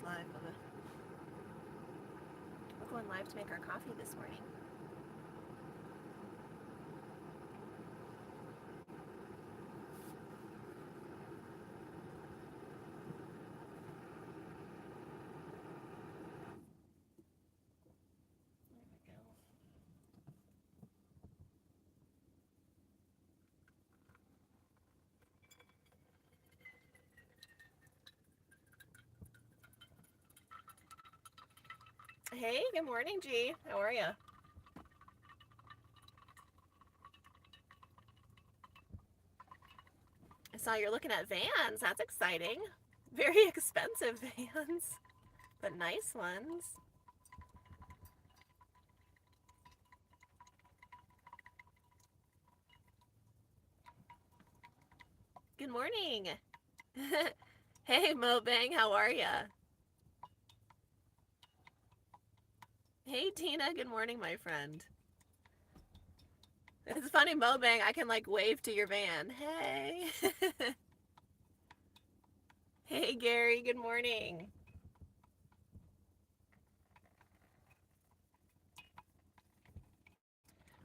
live of it. We're going live to make our coffee this morning. Hey, good morning, G. How are you? I saw you're looking at vans. That's exciting. Very expensive vans, but nice ones. Good morning. Hey, Mo Bang, how are ya? Hey, Tina, good morning, my friend. It's funny, Mo Bang, I can like wave to your van. Hey. Hey, Gary, good morning.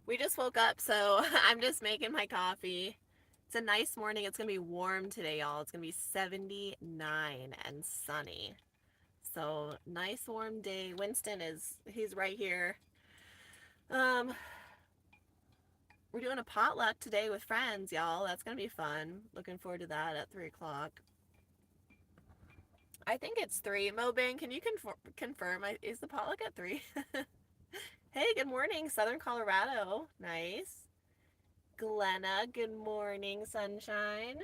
We just woke up, so I'm just making my coffee. It's a nice morning. It's going to be warm today, y'all. It's going to be 79 and sunny. So, nice warm day. Winston he's right here. Um, we're doing a potluck today with friends, y'all. That's going to be fun. Looking forward to that at 3 o'clock. I think it's 3. Mobang, can you confirm? Is the potluck at 3? Hey, good morning, Southern Colorado. Nice. Glenna, good morning, sunshine.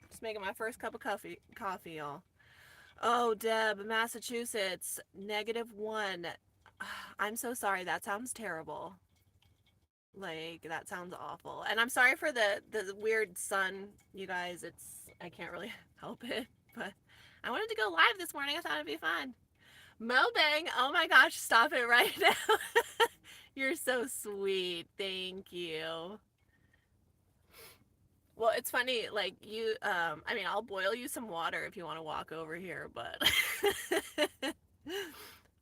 Just making my first cup of coffee, y'all. Oh, Deb, Massachusetts, -1. I'm so sorry. That sounds terrible. Like, that sounds awful. And I'm sorry for the weird sun, you guys. I can't really help it. But I wanted to go live this morning. I thought it'd be fun. Mobang, oh my gosh, stop it right now. You're so sweet. Thank you. Well, it's funny, like I mean, I'll boil you some water if you want to walk over here, but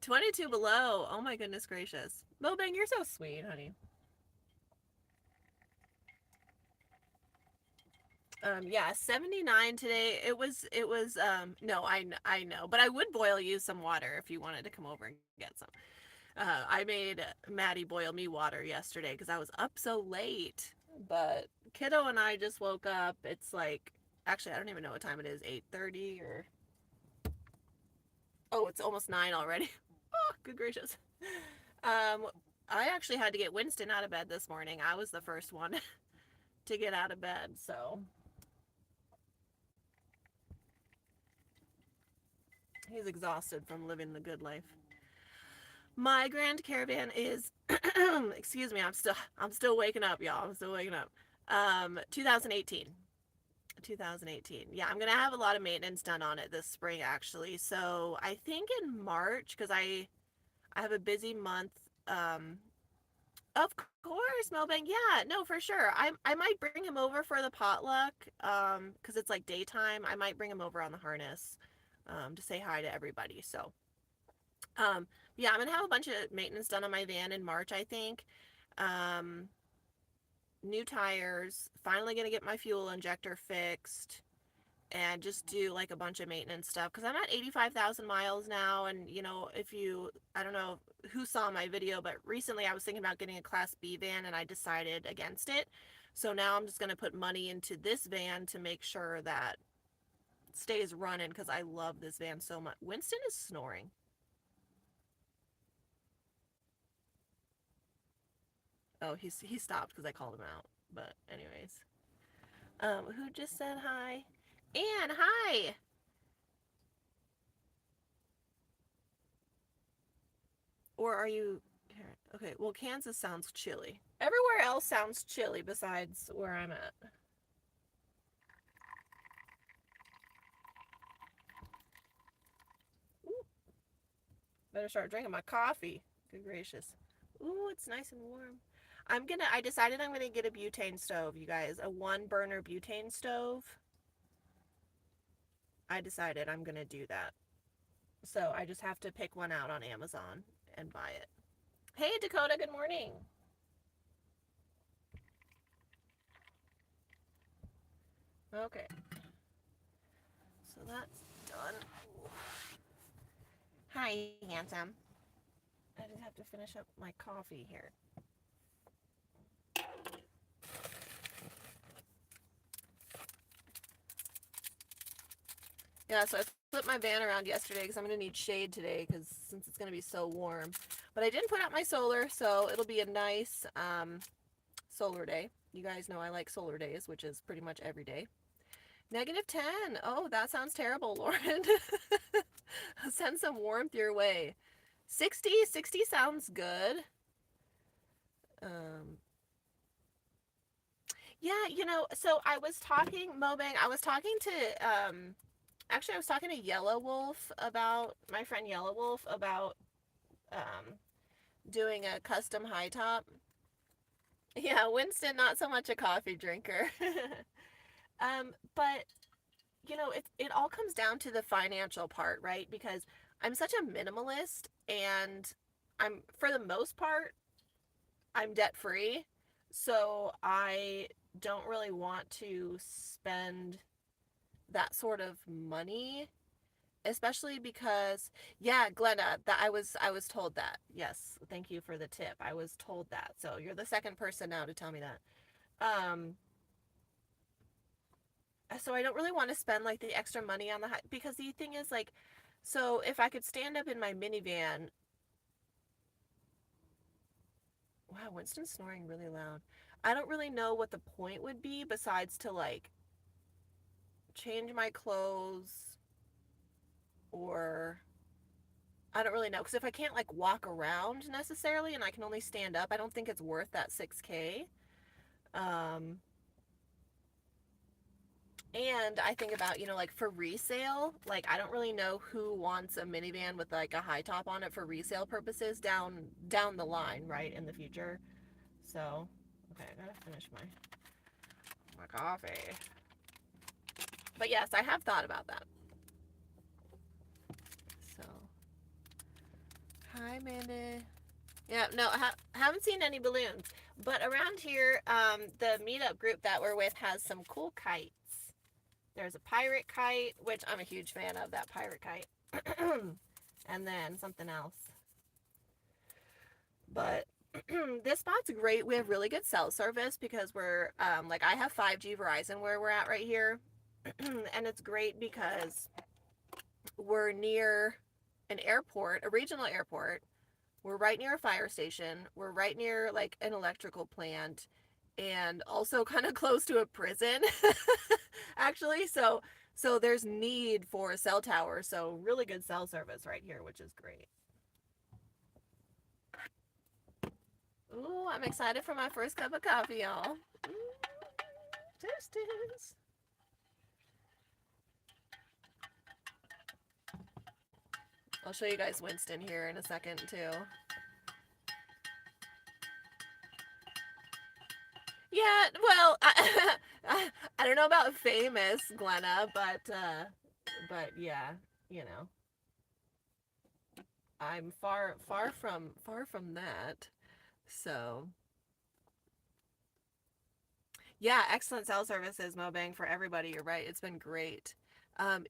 22 below. Oh my goodness gracious. Mobang, you're so sweet, honey. Yeah, 79 today. No, I know, but I would boil you some water if you wanted to come over and get some. I made Maddie boil me water yesterday because I was up so late. But kiddo and I just woke up. It's like, actually, I don't even know what time it is. 8:30 or oh, it's almost 9 already. Oh, good gracious. I actually had to get Winston out of bed this morning. I was the first one to get out of bed, so he's exhausted from living the good life. My Grand Caravan is excuse me, I'm still waking up, y'all. I'm still waking up. 2018. 2018. Yeah, I'm gonna have a lot of maintenance done on it this spring, actually. So I think in March, because I have a busy month. Of course, Melvin. Yeah, no, for sure. I might bring him over for the potluck. Because it's like daytime. I might bring him over on the harness, to say hi to everybody. So, um, yeah, I'm gonna have a bunch of maintenance done on my van in March, I think. Um, New tires. Finally gonna get my fuel injector fixed and just do like a bunch of maintenance stuff because I'm at 85,000 miles now. And if I don't know who saw my video, but recently I was thinking about getting a Class B van and I decided against it. So now I'm just going to put money into this van to make sure that it stays running because I love this van so much. Winston is snoring. Oh, he stopped because I called him out. But anyways, who just said hi? Anne, hi. Or are you? Okay, well, Kansas sounds chilly. Everywhere else sounds chilly besides where I'm at. Ooh, better start drinking my coffee. Good gracious. Ooh, it's nice and warm. I decided I'm gonna get a butane stove, you guys. A 1 burner butane stove. I decided I'm gonna do that. So I just have to pick one out on Amazon and buy it. Hey Dakota, good morning. Okay, so that's done. Hi, handsome. I just have to finish up my coffee here. Yeah, so I flipped my van around yesterday because I'm going to need shade today because since it's going to be so warm. But I didn't put out my solar, so it'll be a nice solar day. You guys know I like solar days, which is pretty much every day. -10. Oh, that sounds terrible, Lauren. Send some warmth your way. 60 sounds good. Um, yeah, so I was talking, Mobang, I was talking to, actually I was talking to Yellow Wolf about, my friend Yellow Wolf about, doing a custom high top. Yeah, Winston, not so much a coffee drinker. But it all comes down to the financial part, right? Because I'm such a minimalist and for the most part, I'm debt free. So I don't really want to spend that sort of money, especially because, yeah, Glenna, that I was told that. Yes, thank you for the tip. I was told that. So you're the second person now to tell me that. Um, so I don't really want to spend like the extra money on because the thing is like, so if I could stand up in my minivan, wow, Winston's snoring really loud. I don't really know what the point would be besides to like change my clothes, or I don't really know because if I can't like walk around necessarily and I can only stand up, I don't think it's worth that 6K. Um, And I think about, like for resale, like I don't really know who wants a minivan with like a high top on it for resale purposes down the line, right, in the future. So, okay, I gotta finish my coffee. But yes, I have thought about that. So, hi, Manda. Yeah, no, haven't seen any balloons. But around here, the meetup group that we're with has some cool kites. There's a pirate kite, which I'm a huge fan of, that pirate kite. And then something else. But this spot's great. We have really good cell service because we're, like, I have 5G Verizon where we're at right here. And it's great because we're near an airport, a regional airport. We're right near a fire station. We're right near, like, an electrical plant. And also kind of close to a prison, actually. So there's need for a cell tower. So really good cell service right here, which is great. Ooh, I'm excited for my first cup of coffee, y'all. Toasties. I'll show you guys Winston here in a second, too. Yeah, well, I don't know about famous, Glenna, but yeah, you know, I'm far from that. So, yeah, excellent cell services, Mobang, for everybody. You're right. It's been great.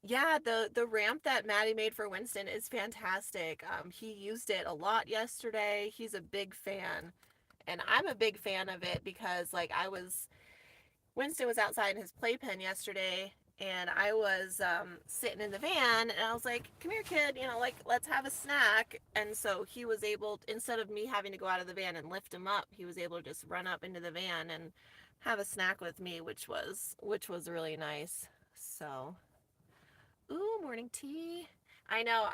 Yeah, the ramp that Maddie made for Winston is fantastic. He used it a lot yesterday. He's a big fan, and I'm a big fan of it because like Winston was outside in his playpen yesterday, and I was sitting in the van, and I was like, "Come here, kid. Like let's have a snack." And so he was able, instead of me having to go out of the van and lift him up, he was able to just run up into the van and have a snack with me, which was really nice. So, ooh, morning tea. I know.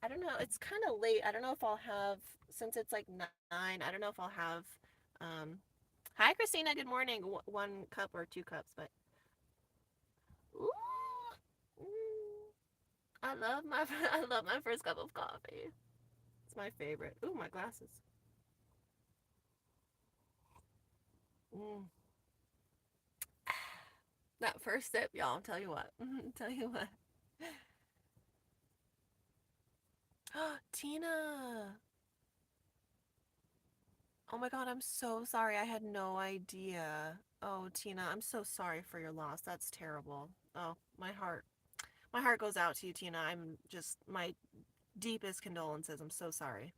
I don't know. It's kind of late. I don't know if I'll have, since it's like 9. I don't know if I'll have. Um, Hi, Christina. Good morning. 1 cup or 2 cups, but ooh, mm, I love my first cup of coffee. It's my favorite. Ooh, my glasses. Mm. That first sip, y'all, I'll tell you what. Tell you what. Tina. Oh my God, I'm so sorry. I had no idea. Oh, Tina, I'm so sorry for your loss. That's terrible. Oh, my heart goes out to you, Tina. I'm just my deepest condolences. I'm so sorry.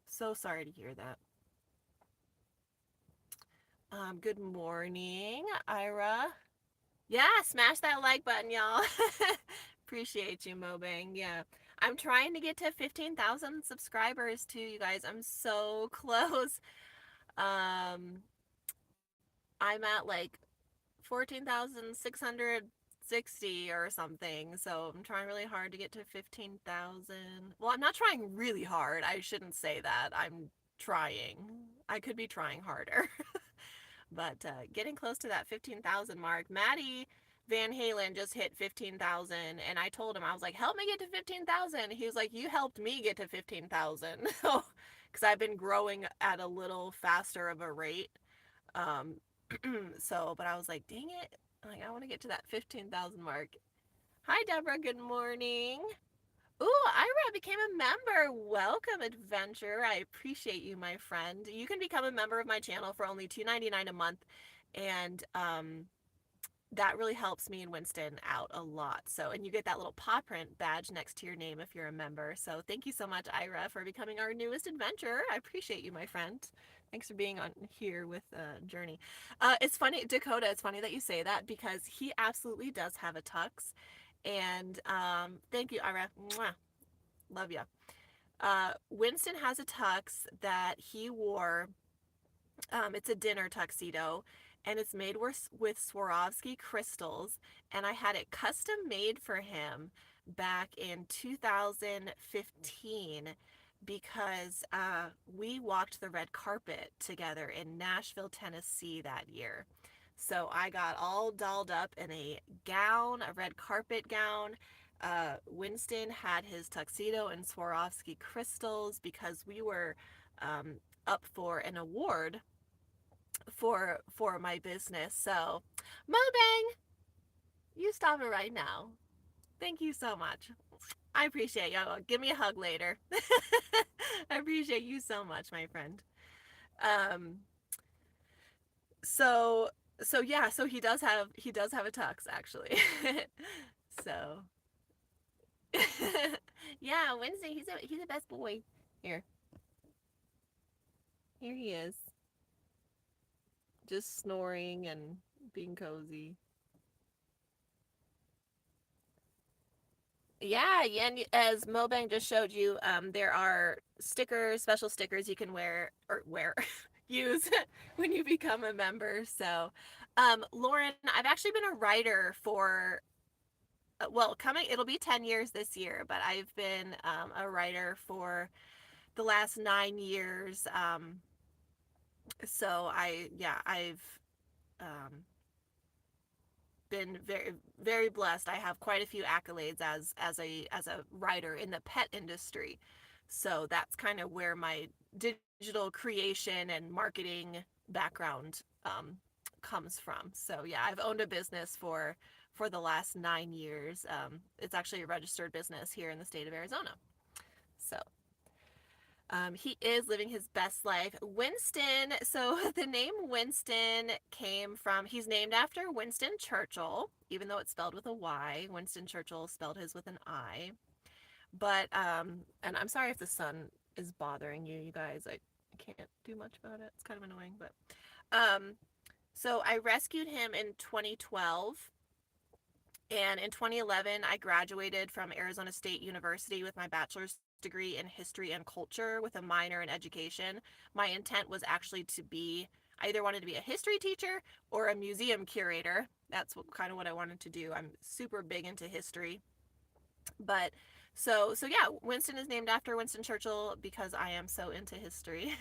So sorry to hear that. Good morning, Ira. Yeah, smash that like button, y'all. Appreciate you, Mobang. Yeah. I'm trying to get to 15,000 subscribers too, you guys. I'm so close. Um, I'm at like 14,660 or something. So I'm trying really hard to get to 15,000. Well, I'm not trying really hard. I shouldn't say that. I'm trying. I could be trying harder. But getting close to that 15,000 mark. Maddie Van Halen just hit 15,000, and I told him, I was like, help me get to 15,000. He was like, you helped me get to 15,000. Because I've been growing at a little faster of a rate. Um, so, but I was like, dang it. Like, I want to get to that 15,000 mark. Hi, Deborah. Good morning. Ooh, Ira became a member. Welcome, Adventure. I appreciate you, my friend. You can become a member of my channel for only $2.99 a month, and that really helps me and Winston out a lot. So, and you get that little paw print badge next to your name if you're a member. So, thank you so much, Ira, for becoming our newest adventurer. I appreciate you, my friend. Thanks for being on here with Journey. It's funny, Dakota. It's funny that you say that because he absolutely does have a tux. And thank you, Ira. Mwah. Love you. Winston has a tux that he wore. It's a dinner tuxedo, and it's made with Swarovski crystals. And I had it custom made for him back in 2015 because we walked the red carpet together in Nashville, Tennessee that year. So I got all dolled up in a gown, a red carpet gown. Winston had his tuxedo and Swarovski crystals because we were up for an award for my business. So, Mobang, you stop it right now. Thank you so much. I appreciate you. Give me a hug later. I appreciate you so much, my friend. Um, so yeah, so he does have a tux actually. So yeah, Wednesday he's a best boy. Here, here he is, just snoring and being cozy. Yeah, yeah, and as Mobang just showed you, there are stickers, special stickers you can use when you become a member. So, Lauren, I've actually been a writer for, well, it'll be 10 years this year, but I've been a writer for the last 9 years. So I've um, been very very blessed. I have quite a few accolades as a writer in the pet industry. So that's kind of where my digital creation and marketing background comes from. So yeah, I've owned a business for the last 9 years. It's actually a registered business here in the state of Arizona. So he is living his best life. Winston, so the name Winston came from, he's named after Winston Churchill, even though it's spelled with a Y. Winston Churchill spelled his with an I. But, and I'm sorry if the sun is bothering you, you guys. I can't do much about it. It's kind of annoying, but, so I rescued him in 2012. And in 2011, I graduated from Arizona State University with my bachelor's degree in history and culture with a minor in education. My intent was actually to be, I either wanted to be a history teacher or a museum curator. That's kind of what I wanted to do. I'm super big into history. But so yeah, Winston is named after Winston Churchill because I am so into history.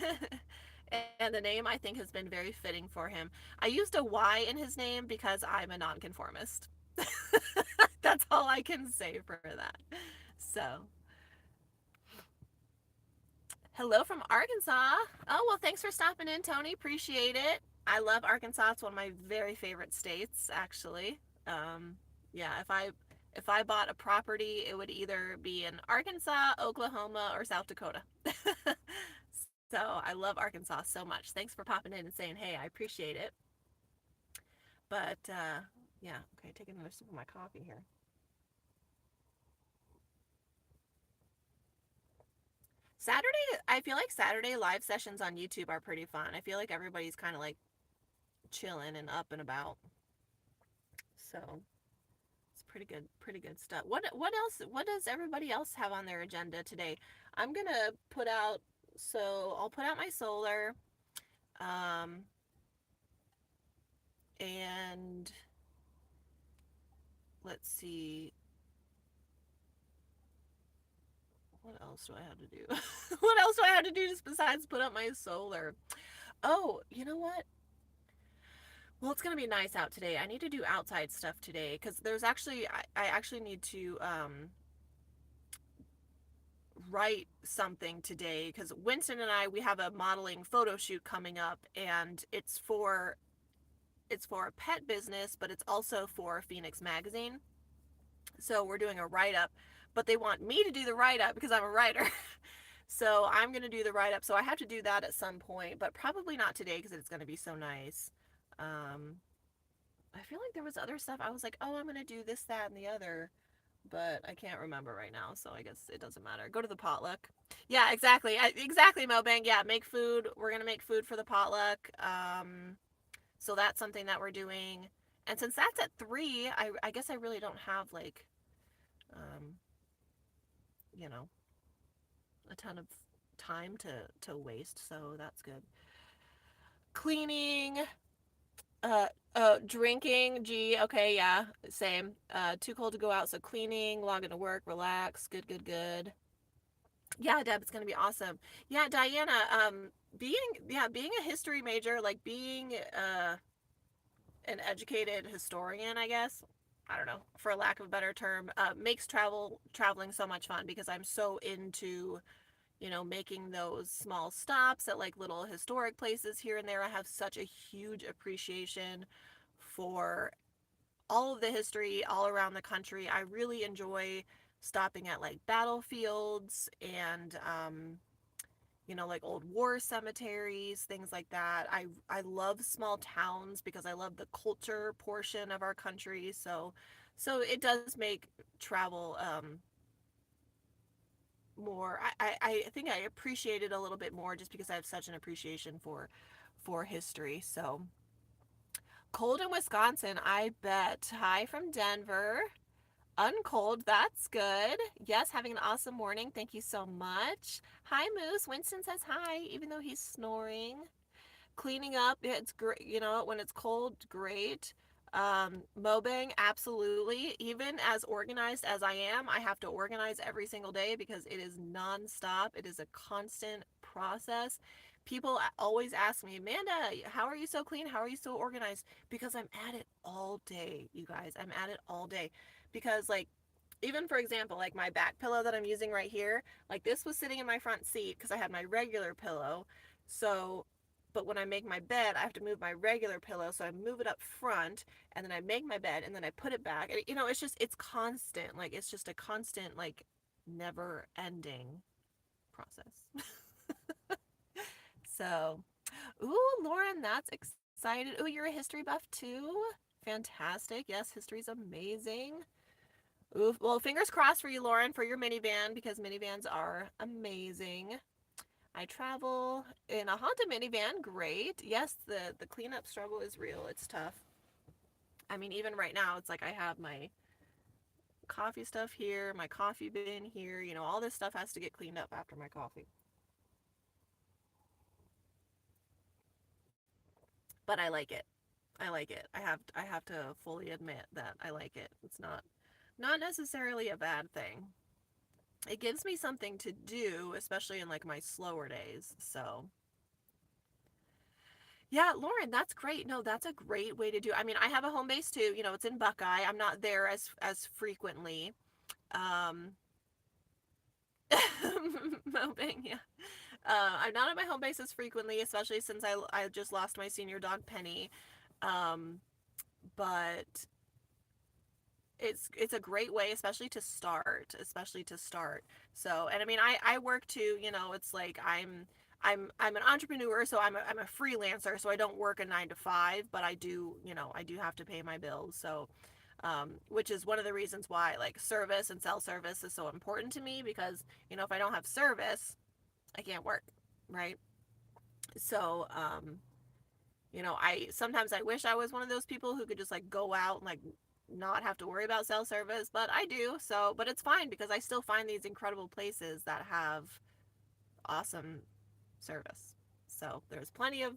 And the name I think has been very fitting for him. I used a Y in his name because I'm a nonconformist. That's all I can say for that. So, hello from Arkansas. Oh, well, thanks for stopping in, Tony. Appreciate it. I love Arkansas. It's one of my very favorite states, actually. Um, yeah, if I bought a property, it would either be in Arkansas, Oklahoma, or South Dakota. So I love Arkansas so much. Thanks for popping in and saying, hey, I appreciate it. But yeah, okay, taking another sip of my coffee here. Saturday, I feel like Saturday live sessions on YouTube are pretty fun. I feel like everybody's kind of like chilling and up and about. So it's pretty good stuff. What else? What does everybody else have on their agenda today? I'm gonna put out. So I'll put out my solar, um, and let's see. What else do I have to do? What else do I have to do just besides put up my solar? Oh, you know what? Well, it's gonna be nice out today. I need to do outside stuff today because there's actually I actually need to write something today because Winston and I we have a modeling photo shoot coming up and it's for a pet business but it's also for Phoenix Magazine. So we're doing a write up, but they want me to do the write up because I'm a writer. So I'm going to do the write up. So I have to do that at some point, but probably not today because it's going to be so nice. Um, I feel like there was other stuff. I was like, oh, I'm going to do this, that, and the other, but I can't remember right now. So I guess it doesn't matter. Go to the potluck. Yeah, exactly. Exactly, Mobang. Yeah, make food. We're going to make food for the potluck. So that's something that we're doing. And since that's at 3, I guess I really don't have like, um, you know, a ton of time to waste. So that's good. Cleaning, drinking, gee, okay, yeah, same. Too cold to go out, so cleaning, logging to work, relax, good. Yeah, Deb, it's gonna be awesome. Yeah, Diana, being being a history major, like being an educated historian, I guess. I don't know, for a lack of a better term, makes traveling so much fun because I'm so into making those small stops at like little historic places here and there. I have such a huge appreciation for all of the history all around the country. I really enjoy stopping at like battlefields and like old war cemeteries, things like that. I love small towns because I love the culture portion of our country. So it does make travel more. I think I appreciate it a little bit more just because I have such an appreciation for history. So cold in Wisconsin, I bet. Hi from Denver. Uncold, that's good. Yes, having an awesome morning. Thank you so much. Hi, Moose. Winston says hi, even though he's snoring. Cleaning up, it's great. When it's cold, great. Mobang, absolutely. Even as organized as I am, I have to organize every single day because it is nonstop. It is a constant process. People always ask me, Amanda, how are you so clean? How are you so organized? Because I'm at it all day, you guys. I'm at it all day. Because, like, even for example, like my back pillow that I'm using right here, like this was sitting in my front seat because I had my regular pillow. So but when I make my bed, I have to move my regular pillow, so I move it up front, and then I make my bed, and then I put it back. And, it's constant. Like, it's just a constant, like, never ending process. So, ooh, Lauren, that's excited. Ooh, you're a history buff too? Fantastic. Yes, history's amazing. Ooh, well, fingers crossed for you, Lauren, for your minivan, because minivans are amazing. I travel in a Honda minivan. Great. Yes, the cleanup struggle is real. It's tough. I mean, even right now, it's like I have my coffee stuff here, my coffee bin here. All this stuff has to get cleaned up after my coffee. But I like it. I like it. I have to fully admit that I like it. It's not necessarily a bad thing. It gives me something to do, especially in like my slower days. So yeah, Lauren, that's great. No, that's a great way to do. I mean, I have a home base too. It's in Buckeye. I'm not there as frequently. Um, Moping, yeah. I'm not at my home base as frequently, especially since I just lost my senior dog Penny. Um, but it's a great way, especially to start. So, and I mean, I work too. You know, it's like I'm an entrepreneur, so I'm a freelancer, so I don't work a 9 to 5, but I do, you know, I do have to pay my bills. So, which is one of the reasons why like service and cell service is so important to me, because you know if I don't have service, I can't work, right? So, you know, I sometimes I wish I was one of those people who could just like go out and like not have to worry about cell service, but I do. So, but it's fine because I still find these incredible places that have awesome service. So, there's plenty of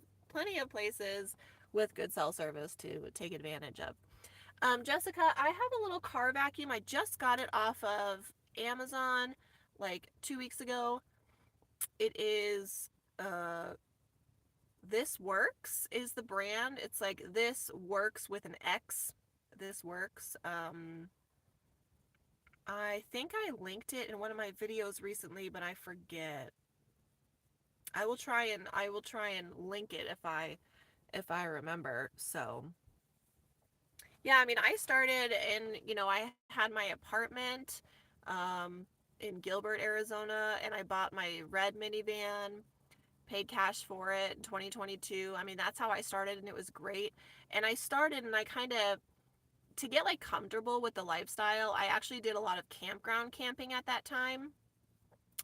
places with good cell service to take advantage of. Jessica, I have a little car vacuum. I just got it off of Amazon like 2 weeks ago. It is This Works is the brand. It's like This Works with an X. This Works. I think I linked it in one of my videos recently, but I forget. I will try and link it if I remember. So, yeah, I mean, I started in, you know, I had my apartment um in Gilbert, Arizona, and I bought my red minivan, paid cash for it in 2022. I mean, that's how I started, and it was great. And I started, and I kind of, to get like comfortable with the lifestyle, I actually did a lot of campground camping at that time.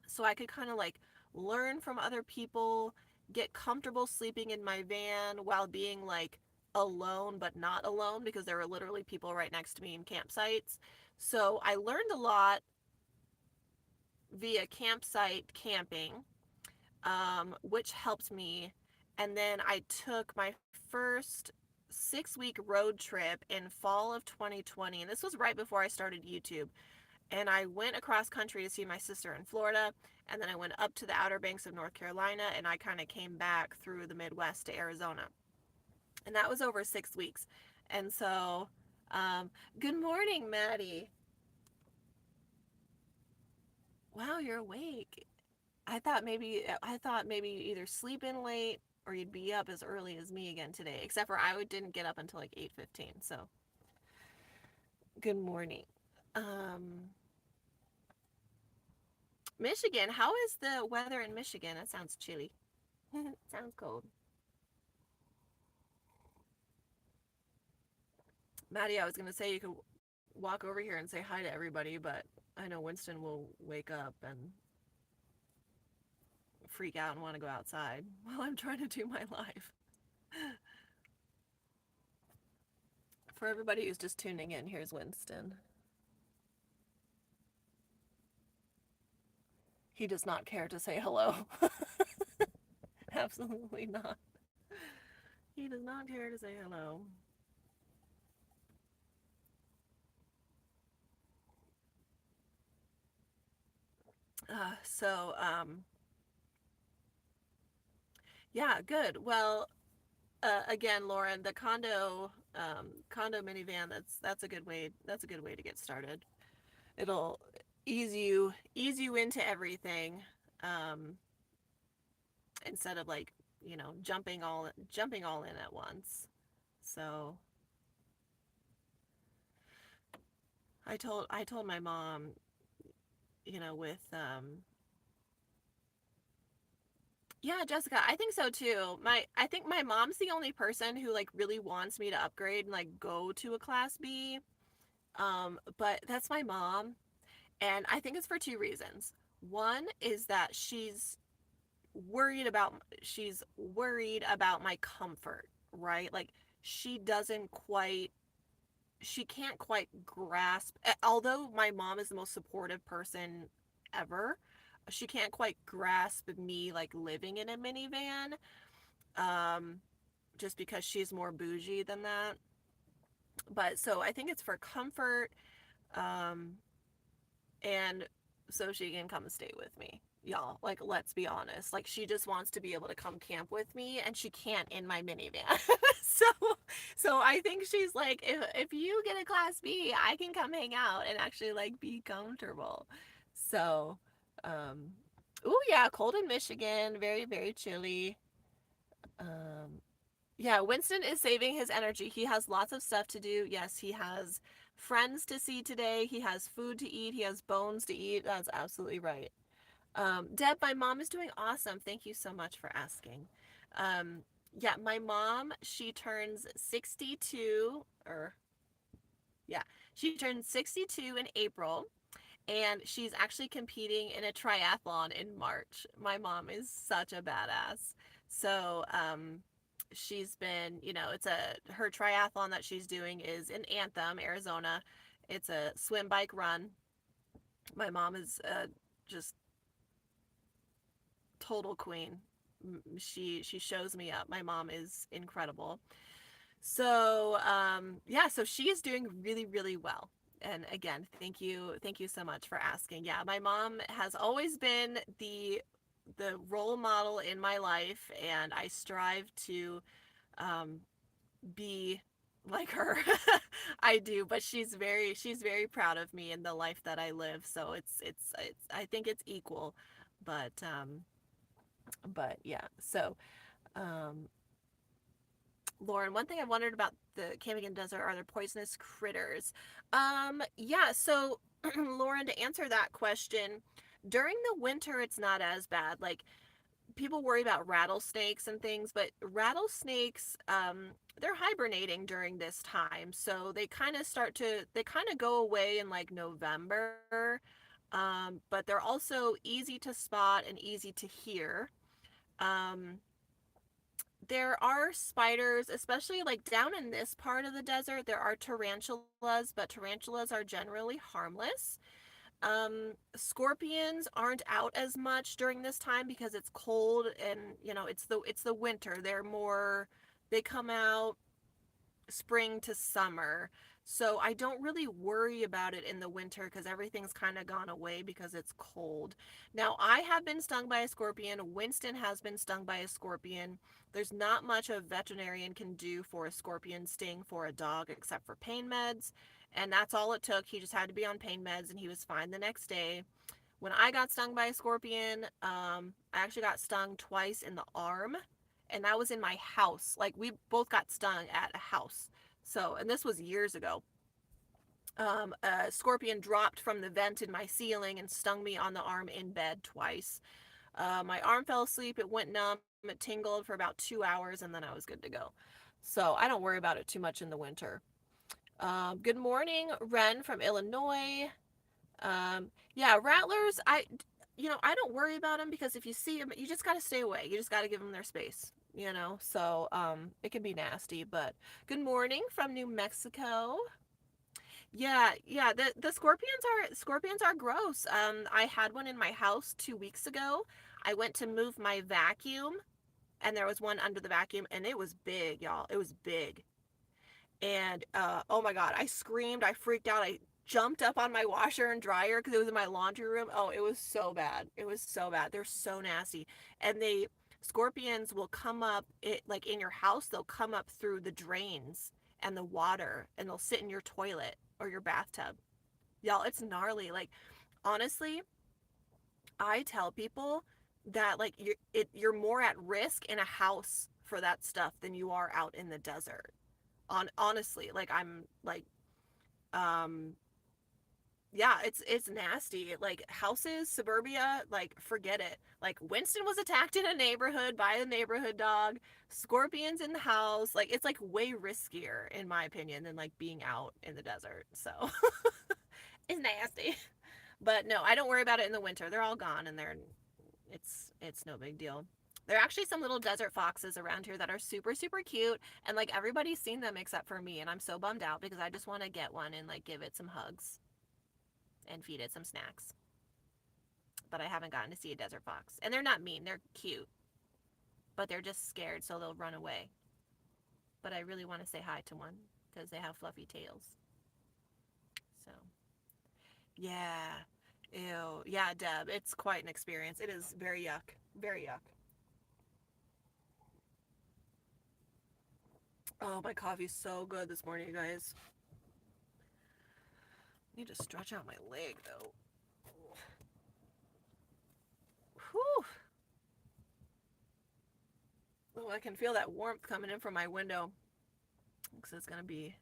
So I could kind of like learn from other people, get comfortable sleeping in my van while being like alone, but not alone, because there were literally people right next to me in campsites. So I learned a lot via campsite camping, which helped me. And then I took my first 6 week road trip in fall of 2020. And this was right before I started YouTube. And I went across country to see my sister in Florida. And then I went up to the Outer Banks of North Carolina. And I kind of came back through the Midwest to Arizona. And that was over 6 weeks. And so, good morning, Maddie. Wow, you're awake. I thought maybe you either sleep in late or you'd be up as early as me again today. Except for I didn't get up until like 8:15. So good morning. Um, Michigan. How is the weather in Michigan? It sounds chilly. It sounds cold. Maddie, I was gonna say you could walk over here and say hi to everybody, but I know Winston will wake up and freak out and want to go outside while I'm trying to do my live. For everybody who's just tuning in, here's Winston. He does not care to say hello. Absolutely not. He does not care to say hello. So, yeah, good. Well, again, Lauren, the condo minivan. That's a good way. That's a good way to get started. It'll ease you into everything, um, instead of like jumping all in at once. So I told my mom, with yeah, Jessica, I think so too. I think my mom's the only person who like really wants me to upgrade and like go to a class B. But that's my mom, and I think it's for two reasons. One is that she's worried about my comfort, right? Like she doesn't quite she can't quite grasp, although my mom is the most supportive person ever, she can't quite grasp me like living in a minivan, um just because she's more bougie than that. But so I think it's for comfort, um and so she can come stay with me. Y'all, like, let's be honest, like she just wants to be able to come camp with me, and she can't in my minivan. so so I think she's like, if you get a class B, I can come hang out and actually like be comfortable. So, um Ooh, yeah, cold in Michigan, very, very chilly. Um, yeah, Winston is saving his energy. He has lots of stuff to do. Yes, he has friends to see today. He has food to eat. He has bones to eat. That's absolutely right. Deb, my mom is doing awesome. Thank you so much for asking. Um, yeah, my mom, she turns 62, or yeah, she turns 62 in April, and she's actually competing in a triathlon in March. My mom is such a badass. So, she's been, it's her triathlon that she's doing is in Anthem, Arizona. It's a swim, bike, run. My mom is just total queen. She shows me up. My mom is incredible. So yeah, so she is doing really, really well. And again, thank you so much for asking. Yeah, my mom has always been the role model in my life, and I strive to um, be like her. I do, but she's very proud of me and the life that I live. So it's I think it's equal, but yeah. So um, Lauren, one thing I wondered about the Camigan Desert, are there poisonous critters? Yeah, so Lauren, to answer that question, during the winter it's not as bad. Like, people worry about rattlesnakes and things, but rattlesnakes, they're hibernating during this time. So they kind of go away in like November. But they're also easy to spot and easy to hear. Um, there are spiders, especially like down in this part of the desert. There are tarantulas, but tarantulas are generally harmless. Scorpions aren't out as much during this time because it's cold, and it's the winter. They come out spring to summer. So I don't really worry about it in the winter because everything's kind of gone away because it's cold. Now, I have been stung by a scorpion. Winston has been stung by a scorpion. There's not much a veterinarian can do for a scorpion sting for a dog except for pain meds. And that's all it took. He just had to be on pain meds and he was fine the next day. When I got stung by a scorpion, I actually got stung twice in the arm, and that was in my house. Like, we both got stung at a house. So, and this was years ago. A scorpion dropped from the vent in my ceiling and stung me on the arm in bed twice. My arm fell asleep. It went numb. It tingled for about 2 hours, and then I was good to go. So I don't worry about it too much in the winter. Good morning, Ren from Illinois. Yeah, rattlers, I don't worry about them because if you see them, you just got to stay away. You just got to give them their space. So, it can be nasty, but good morning from New Mexico. Yeah, yeah, the scorpions are gross. I had one in my house 2 weeks ago. I went to move my vacuum, and there was one under the vacuum, and it was big, y'all. It was big. And oh my god, I screamed, I freaked out, I jumped up on my washer and dryer because it was in my laundry room. Oh, it was so bad. It was so bad. They're so nasty. And scorpions will come up, like in your house, they'll come up through the drains and the water, and they'll sit in your toilet or your bathtub. Y'all, it's gnarly. Like, honestly, I tell people that like you're more at risk in a house for that stuff than you are out in the desert. Honestly, like, I'm like, um yeah, it's nasty. Like, houses, suburbia, like, forget it. Like, Winston was attacked in a neighborhood by a neighborhood dog. Scorpions in the house. Like, it's like way riskier in my opinion than like being out in the desert. So it's nasty. But no, I don't worry about it in the winter. They're all gone, and it's no big deal. There are actually some little desert foxes around here that are super, super cute, and like everybody's seen them except for me, and I'm so bummed out because I just want to get one and like give it some hugs and feed it some snacks. But I haven't gotten to see a desert fox. And they're not mean, they're cute, but they're just scared, so they'll run away. But I really want to say hi to one because they have fluffy tails. So, yeah. Ew. Yeah, Deb, it's quite an experience. It is very yuck. Very yuck. Oh, my coffee's so good this morning, you guys. I need to stretch out my leg, though. Whew. Oh, I can feel that warmth coming in from my window. Because it's gonna be.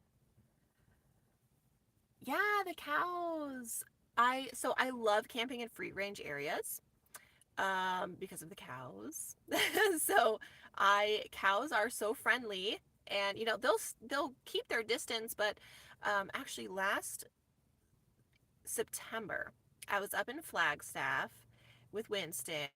Yeah, the cows. I love camping in free range areas. Because of the cows. so I cows are so friendly, and they'll keep their distance, but actually last September I was up in Flagstaff with Winston,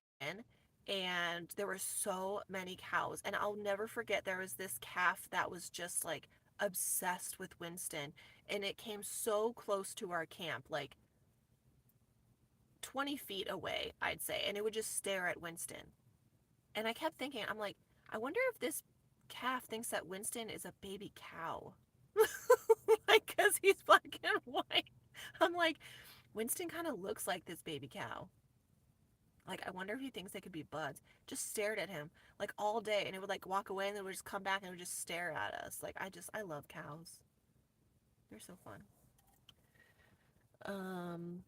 and there were so many cows, and I'll never forget there was this calf that was just like obsessed with Winston, and it came so close to our camp, like 20 feet away, I'd say, and it would just stare at Winston. And I kept thinking, I'm like, I wonder if this calf thinks that Winston is a baby cow. Like, because he's black and white. I'm like, Winston kind of looks like this baby cow. Like, I wonder if he thinks they could be buds. Just stared at him, like, all day. And it would, like, walk away and then it would just come back and it would just stare at us. Like, I love cows. They're so fun. Um,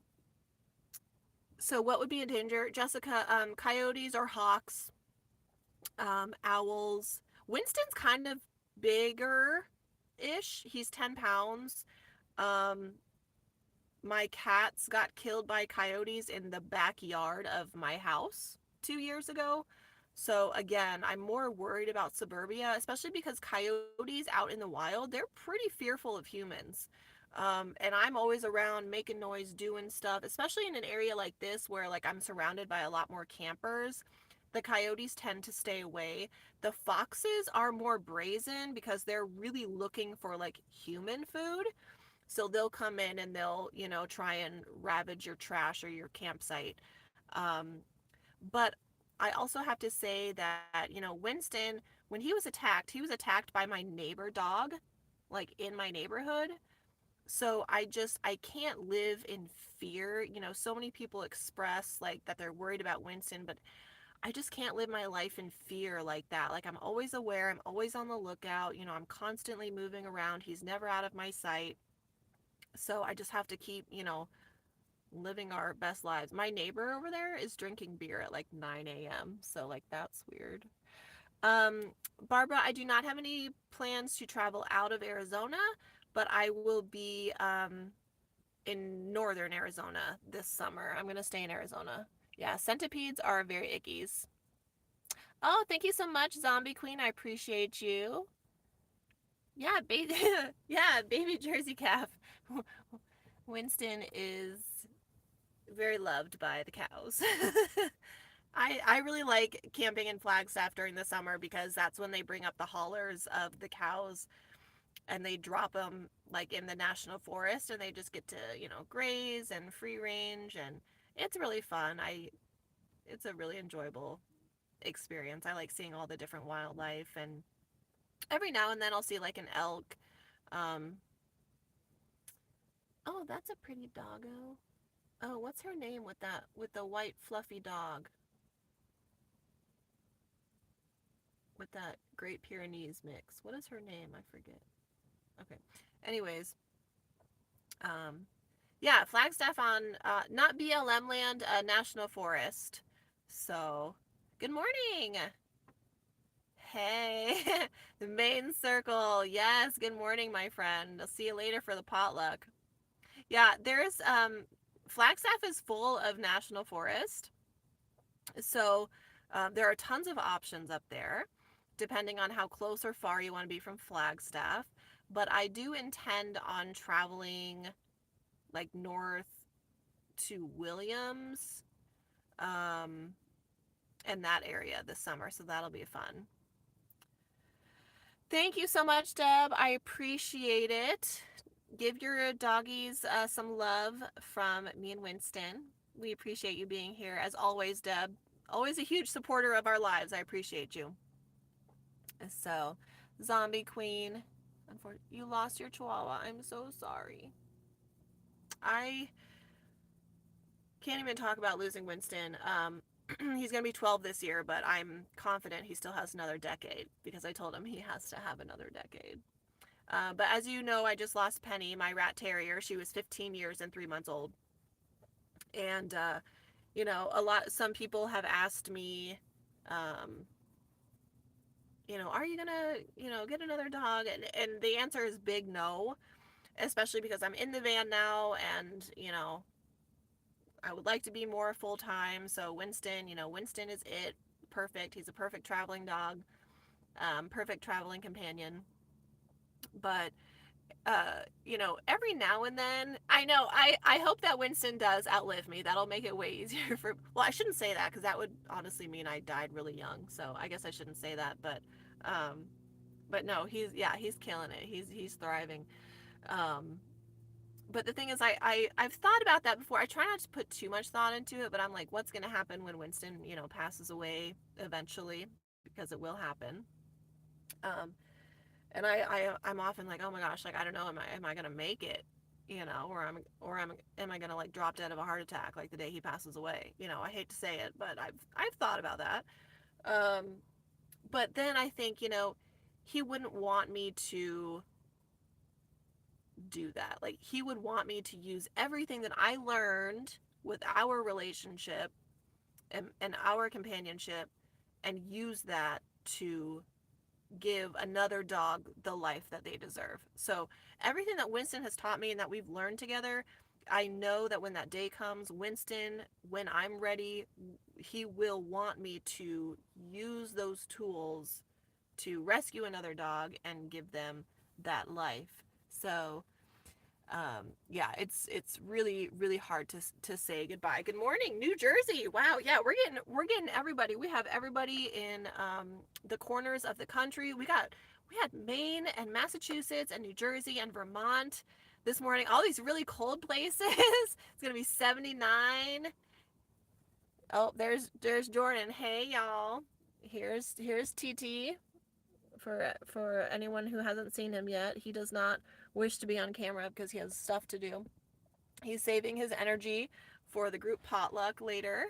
so what would be a danger? Jessica, coyotes or hawks, owls. Winston's kind of bigger ish. He's 10 pounds. Um, my cats got killed by coyotes in the backyard of my house 2 years ago. So again, I'm more worried about suburbia, especially because coyotes out in the wild, they're pretty fearful of humans. And I'm always around making noise, doing stuff, especially in an area like this where like I'm surrounded by a lot more campers. The coyotes tend to stay away. The foxes are more brazen because they're really looking for like human food. So they'll come in and they'll, try and ravage your trash or your campsite. But I also have to say that, Winston, when he was attacked by my neighbor dog, like in my neighborhood. So I can't live in fear. So many people express like that they're worried about Winston, but I just can't live my life in fear like that. Like, I'm always aware, I'm always on the lookout, I'm constantly moving around. He's never out of my sight. So I just have to keep, living our best lives. My neighbor over there is drinking beer at like 9 a.m. So like that's weird. Um, Barbara, I do not have any plans to travel out of Arizona, but I will be in northern Arizona this summer. I'm gonna stay in Arizona. Yeah, centipedes are very ickies. Oh, thank you so much, Zombie Queen. I appreciate you. Yeah, baby. Yeah, baby Jersey calf. Winston is very loved by the cows. I really like camping in Flagstaff during the summer because that's when they bring up the haulers of the cows and they drop them like in the national forest and they just get to, graze and free range, and it's really fun. It's a really enjoyable experience. I like seeing all the different wildlife, and every now and then I'll see like an elk. Um, oh, that's a pretty doggo. Oh, what's her name with the white fluffy dog with that Great Pyrenees mix? What is her name? I forget. Okay. Anyways, um, yeah, Flagstaff on not BLM land, National Forest. So, good morning. Hey, the main circle. Yes, good morning, my friend. I'll see you later for the potluck. Yeah, there's Flagstaff is full of national forest. So there are tons of options up there, depending on how close or far you want to be from Flagstaff. But I do intend on traveling like north to Williams, um, and that area this summer. So that'll be fun. Thank you so much, Deb. I appreciate it. Give your doggies some love from me and Winston. We appreciate you being here. As always, Deb, always a huge supporter of our lives. I appreciate you. So, Zombie Queen, you lost your Chihuahua. I'm so sorry. I can't even talk about losing Winston. He's going to be 12 this year, but I'm confident he still has another decade because I told him he has to have another decade. But as you know, I just lost Penny, my rat terrier. She was 15 years and 3 months old. And some people have asked me, um, are you gonna, get another dog? And the answer is big no, especially because I'm in the van now, and, I would like to be more full time. So Winston is it. Perfect. He's a perfect traveling dog, perfect traveling companion. But every now and then, I know, I hope that Winston does outlive me. That'll make it way easier for, well, I shouldn't say that because that would honestly mean I died really young. So I guess I shouldn't say that, um, but no, he's killing it. He's thriving. Um, but the thing is, I've thought about that before. I try not to put too much thought into it, but I'm like, what's going to happen when Winston, passes away eventually? Because it will happen. Um, and I'm often like, oh my gosh, like I don't know, am I gonna make it, am I gonna like drop dead of a heart attack like the day he passes away? I hate to say it, but I've thought about that. Um, but then I think, he wouldn't want me to do that. Like he would want me to use everything that I learned with our relationship and our companionship and use that to give another dog the life that they deserve. So everything that Winston has taught me and that we've learned together, I know that when that day comes, Winston, when I'm ready, he will want me to use those tools to rescue another dog and give them that life. So yeah, it's really really hard to say goodbye. Good morning, New Jersey. Wow, yeah, we're getting everybody. We have everybody in the corners of the country. We had Maine and Massachusetts and New Jersey and Vermont this morning. All these really cold places. It's gonna be 79. Oh, there's Jordan. Hey y'all. Here's TT. For anyone who hasn't seen him yet, he does not wish to be on camera because he has stuff to do. He's saving his energy for the group potluck later.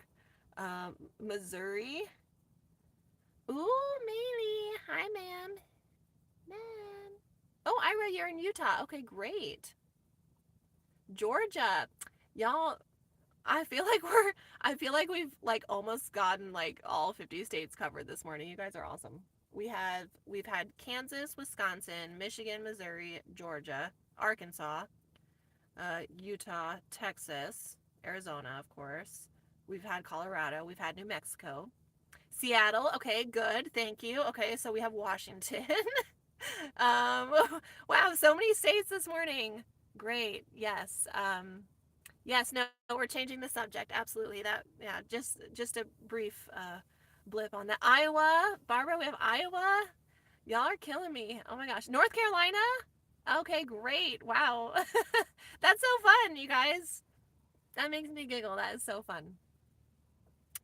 Missouri. Ooh, Maylee. Hi, ma'am. Ma'am. Oh, Ira, you're in Utah. Okay, great. Georgia. Y'all, I feel like we've like almost gotten like all 50 states covered this morning. You guys are awesome. We've had Kansas, Wisconsin, Michigan, Missouri, Georgia, Arkansas, Utah, Texas, Arizona, of course. We've had Colorado. We've had New Mexico. Seattle. Okay, good. Thank you. Okay, so we have Washington. um, wow, so many states this morning. Great. Yes. Yes, no, we're changing the subject. Absolutely. That, yeah, just a brief blip on that. Iowa. Barbara, we have Iowa. Y'all are killing me. Oh my gosh. North Carolina? Okay, great. Wow. That's so fun, you guys. That makes me giggle. That is so fun.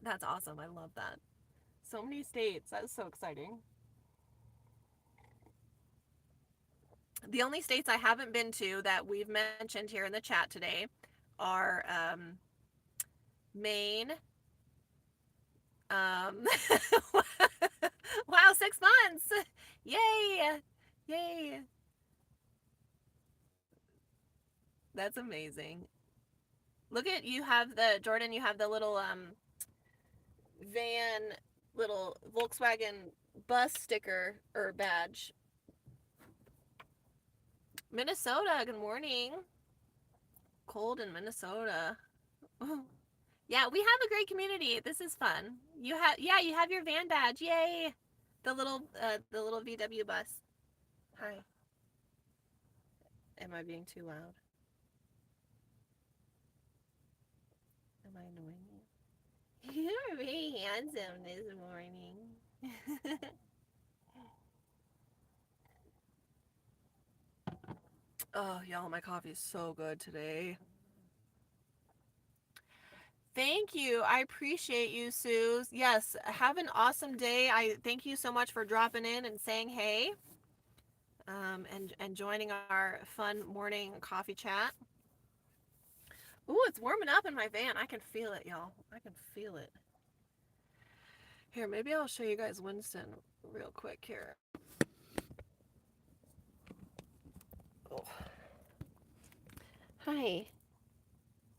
That's awesome. I love that. So many states. That is so exciting. The only states I haven't been to that we've mentioned here in the chat today are Maine. Wow, 6 months. Yay. Yay. That's amazing. Look at, you have the, Jordan, you have the little van, little Volkswagen bus sticker or badge. Minnesota, good morning. Cold in Minnesota. Yeah, we have a great community. This is fun. You have your van badge. Yay. The little VW bus. Hi. Am I being too loud? Am I annoying you? You're very handsome this morning. Oh, y'all, my coffee is so good today. Thank you. I appreciate you, Suze. Yes, have an awesome day. I thank you so much for dropping in and saying hey, and joining our fun morning coffee chat. Ooh, it's warming up in my van. I can feel it, y'all. I can feel it. Here, maybe I'll show you guys Winston real quick here. Oh. Hi.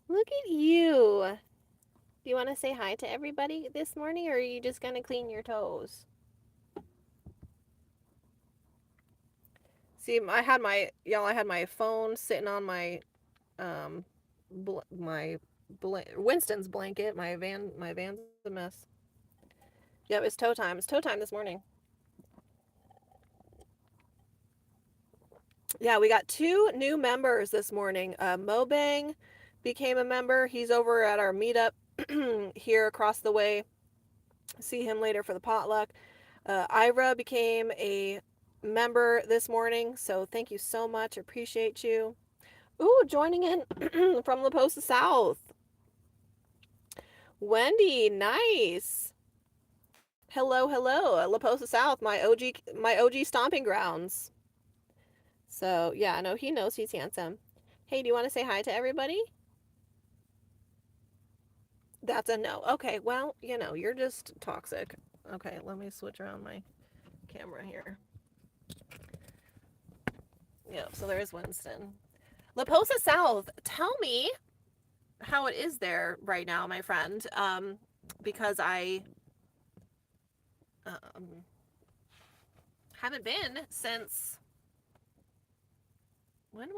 Look at you. Do you want to say hi to everybody this morning, or are you just going to clean your toes? See, I had my phone sitting on my, um, Winston's blanket. My van's a mess. Yep, it's toe time. It's toe time this morning. Yeah, we got two new members this morning. Mobang became a member. He's over at our meetup here across the way. See him later for the potluck. Ira became a member this morning, so thank you so much. Appreciate you. Ooh, joining in from La Posa South. Wendy, nice. Hello, hello. La Posa South, my OG stomping grounds. So, yeah, I know he knows he's handsome. Hey, do you want to say hi to everybody? That's a no. Okay, well, you're just toxic. Okay, let me switch around my camera here. Yeah, so there's Winston. La Posa South, tell me how it is there right now, my friend. Because I um, haven't been since when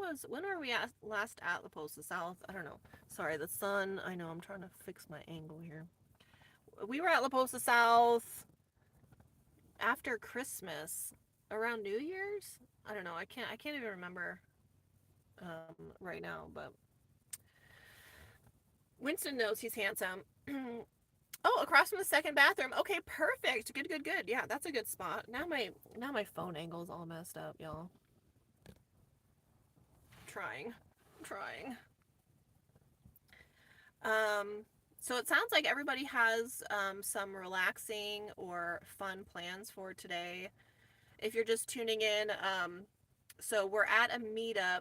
were we last at La Posa South? I don't know. Sorry, the sun. I know I'm trying to fix my angle here. We were at La Posa South after Christmas, around New Year's. I don't know. I can't even remember right now, but Winston knows he's handsome. Oh, across from the second bathroom. Okay, perfect. Good, good, good. Yeah, that's a good spot. Now my phone angle is all messed up, y'all. Trying. Trying. So it sounds like everybody has some relaxing or fun plans for today. If you're just tuning in, so we're at a meetup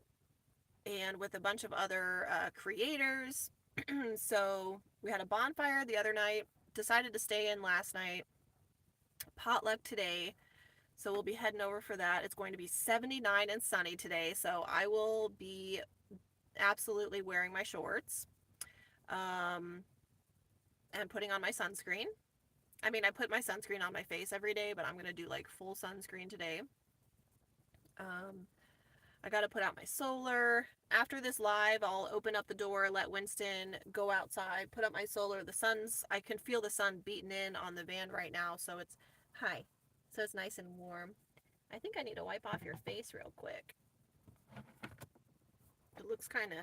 and with a bunch of other creators. So we had a bonfire the other night, decided to stay in last night, potluck today. So we'll be heading over for that. It's going to be 79 and sunny today. So I will be absolutely wearing my shorts um, and putting on my sunscreen. I mean, I put my sunscreen on my face every day, but I'm going to do like full sunscreen today. Um, I got to put out my solar. After this live, I'll open up the door, let Winston go outside, put up my solar. I can feel the sun beating in on the van right now. Hi. So it's nice and warm. I think I need to wipe off your face real quick. It looks kind of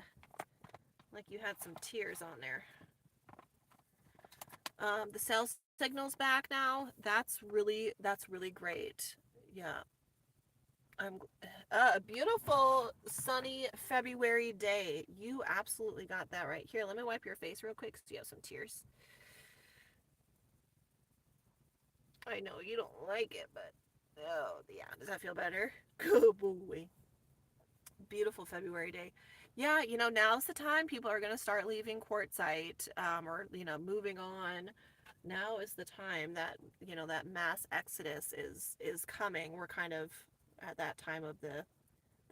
like you had some tears on there. The cell signal's back now. That's really great. Yeah. I'm a beautiful sunny February day. You absolutely got that right. Here, let me wipe your face real quick so you have some tears. I know you don't like it, but oh yeah, does that feel better? Good boy. Beautiful February day. Yeah, now's the time people are going to start leaving Quartzsite, or moving on. Now is the time that that mass exodus is coming. We're kind of at that time of the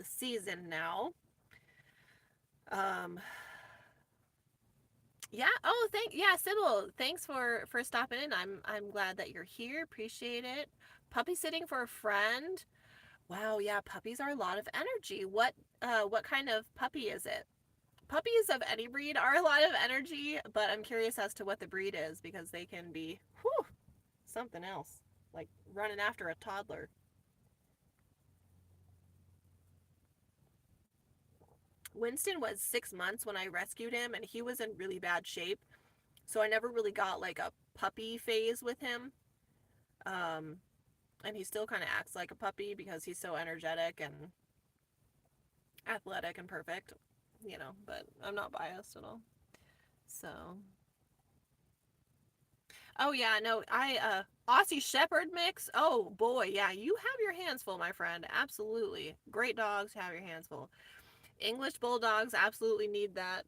season now. Um, yeah. Oh, Sybil. Thanks for stopping in. I'm glad that you're here. Appreciate it. Puppy sitting for a friend. Wow. Yeah. Puppies are a lot of energy. What kind of puppy is it? Puppies of any breed are a lot of energy, but I'm curious as to what the breed is because they can be something else, like running after a toddler. Winston was 6 months when I rescued him, and he was in really bad shape. So I never really got like a puppy phase with him. Um, and he still kind of acts like a puppy because he's so energetic and athletic and perfect, but I'm not biased at all. So, oh yeah, no, Aussie Shepherd mix. Oh boy, yeah, you have your hands full, my friend. Absolutely. Great dogs have your hands full. English bulldogs absolutely need that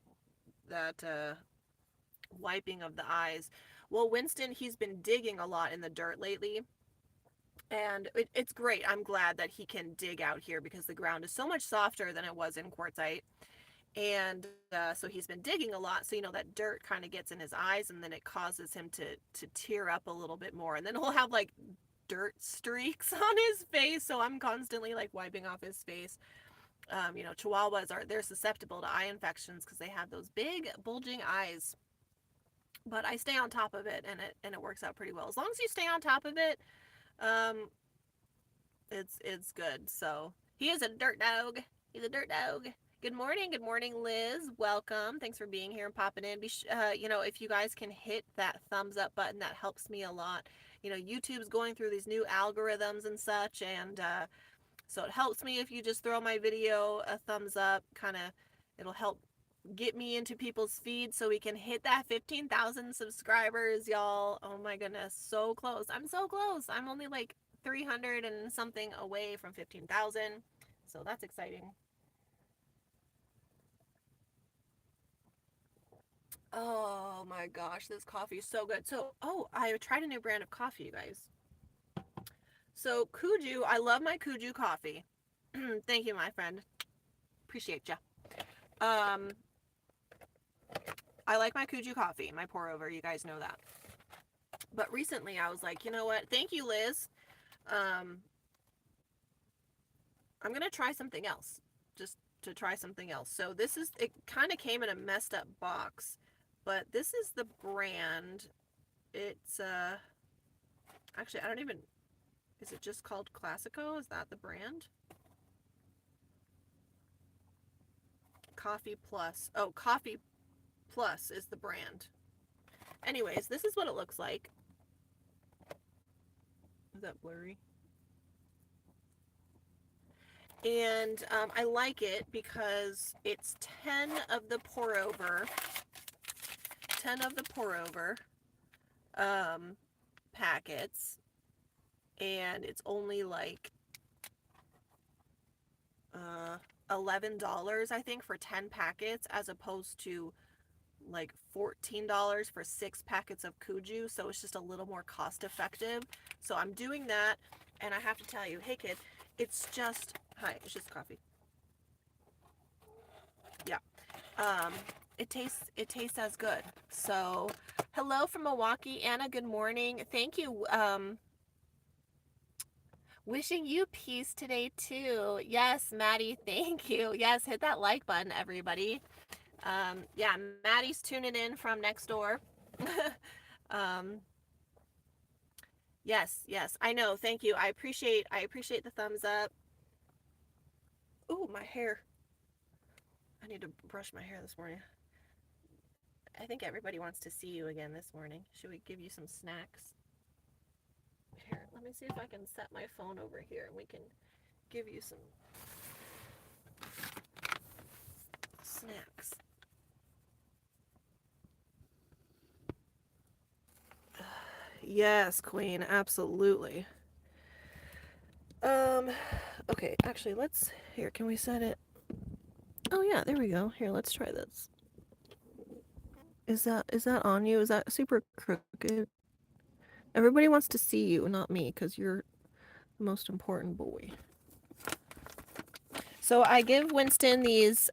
wiping of the eyes. Well, Winston, he's been digging a lot in the dirt lately. And it's great. I'm glad that he can dig out here because the ground is so much softer than it was in Quartzsite. And so he's been digging a lot. So, you know, that dirt kind of gets in his eyes and then it causes him to tear up a little bit more. And then he'll have like dirt streaks on his face. So I'm constantly like wiping off his face. You know, Chihuahuas they're susceptible to eye infections because they have those big bulging eyes. But I stay on top of it and it works out pretty well. As long as you stay on top of it, um, it's good. So he is a dirt dog. He's a dirt dog. Good morning, Liz. Welcome. Thanks for being here and popping in. You know, if you guys can hit that thumbs up button, that helps me a lot. You know, YouTube's going through these new algorithms and such, and so it helps me if you just throw my video a thumbs up. Kind of, it'll help get me into people's feeds so we can hit that 15,000 subscribers, y'all. Oh my goodness, so close. I'm so close. I'm only like 300 and something away from 15,000. So that's exciting. Oh my gosh, this coffee is so good. So, oh, I tried a new brand of coffee, you guys. So, Kuju, I love my Kuju coffee. Thank you, my friend. Appreciate ya. Um, I like my Kuju coffee, my pour over. You guys know that. But recently I was like, you know what? Thank you, Liz. Um, I'm going to try something else. Just to try something else. So it kind of came in a messed up box, but this is the brand. It's, actually, I don't even, is it just called Classico? Is that the brand? Coffee Plus. Oh, Coffee Plus is the brand. Anyways, this is what it looks like. Is that blurry? And I like it because it's 10 of the pour over, 10 of the pour over packets, and it's only like $11, I think, for 10 packets, as opposed to like $14 for 6 packets of Kuju. So it's just a little more cost effective. So I'm doing that, and I have to tell you, hey kid, it's just, hi, it's just coffee. Yeah. It tastes as good. So hello from Milwaukee, Anna. Good morning. Thank you. Wishing you peace today too. Yes, Maddie, thank you. Yes, hit that like button, everybody. Yeah, Maddie's tuning in from next door. um, yes, I know. Thank you. I appreciate the thumbs up. Ooh, my hair. I need to brush my hair this morning. I think everybody wants to see you again this morning. Should we give you some snacks? Here, let me see if I can set my phone over here and we can give you some snacks. Yes, Queen, absolutely. Okay, actually, here, can we set it? Oh yeah, there we go. Here, let's try this. Is that on you? Is that super crooked? Everybody wants to see you, not me, because you're the most important boy. So I give Winston these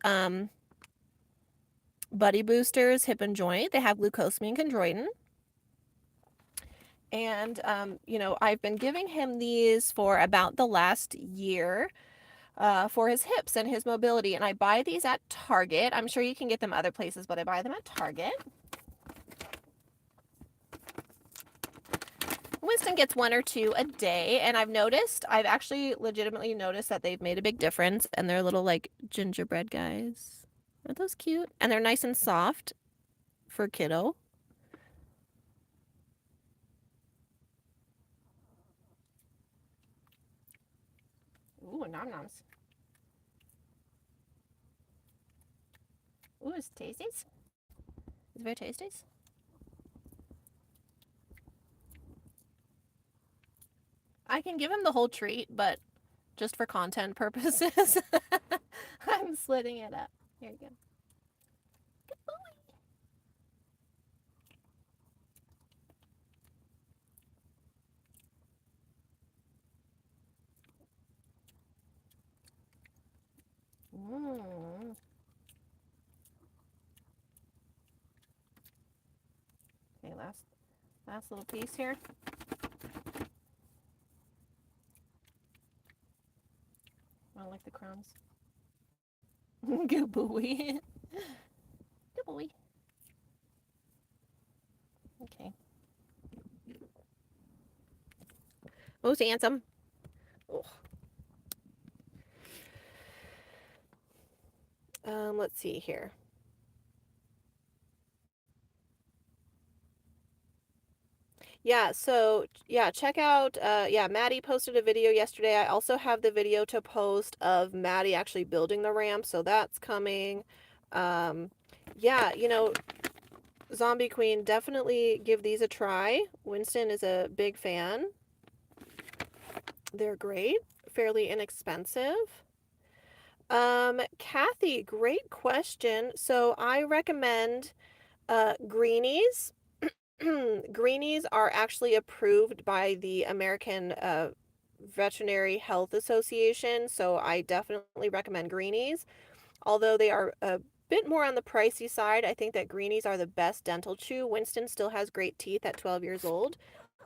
Buddy Boosters Hip and Joint. They have glucosamine and chondroitin. And, you know, I've been giving him these for about the last year for his hips and his mobility. And I buy these at Target. I'm sure you can get them other places, but I buy them at Target. Winston gets 1 or 2 a day, and I've actually legitimately noticed that they've made a big difference, and they're little, like, gingerbread guys. Are those cute? And they're nice and soft for kiddo. Ooh, nom-noms. Ooh, it's tasty. It's very tasty. I can give him the whole treat, but just for content purposes, I'm slitting it up. Here you go. Good boy. last little piece here. I don't like the crumbs. Good boy. Good boy. Okay. Most handsome. Oh. Let's see here. Yeah, so yeah, check out Maddie posted a video yesterday. I also have the video to post of Maddie actually building the ramp, so that's coming. Yeah, Zombie Queen, definitely give these a try. Winston is a big fan. They're great, fairly inexpensive. Kathy, great question. So I recommend greenies. Greenies are actually approved by the American Veterinary Health Association, so I definitely recommend greenies. Although they are a bit more on the pricey side, I think that greenies are the best dental chew. Winston still has great teeth at 12 years old.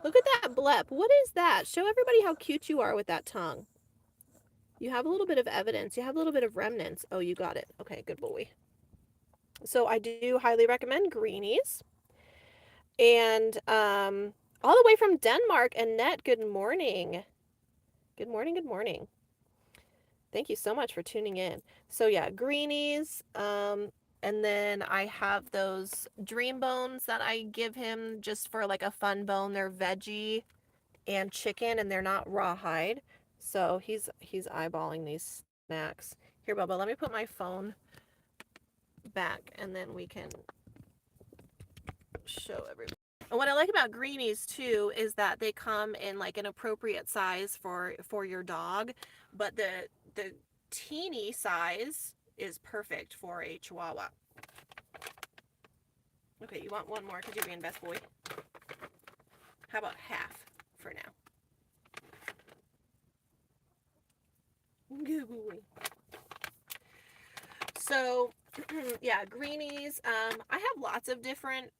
Look at that blep. What is that? Show everybody how cute you are with that tongue. You have a little bit of evidence. You have a little bit of remnants. Oh, you got it. Okay, good boy. So I do highly recommend greenies. And all the way from Denmark, Annette, good morning. Good morning, good morning. Thank you so much for tuning in. So yeah, greenies. And then I have those dream bones that I give him just for like a fun bone. They're veggie and chicken, and they're not rawhide. So he's eyeballing these snacks. Here, Bubba, let me put my phone back, and then we can show everybody. And what I like about greenies too is that they come in like an appropriate size for your dog, but the teeny size is perfect for a Chihuahua. Okay, you want one more because you're being best boy? How about half for now? Good boy. So, yeah, greenies. I have lots of different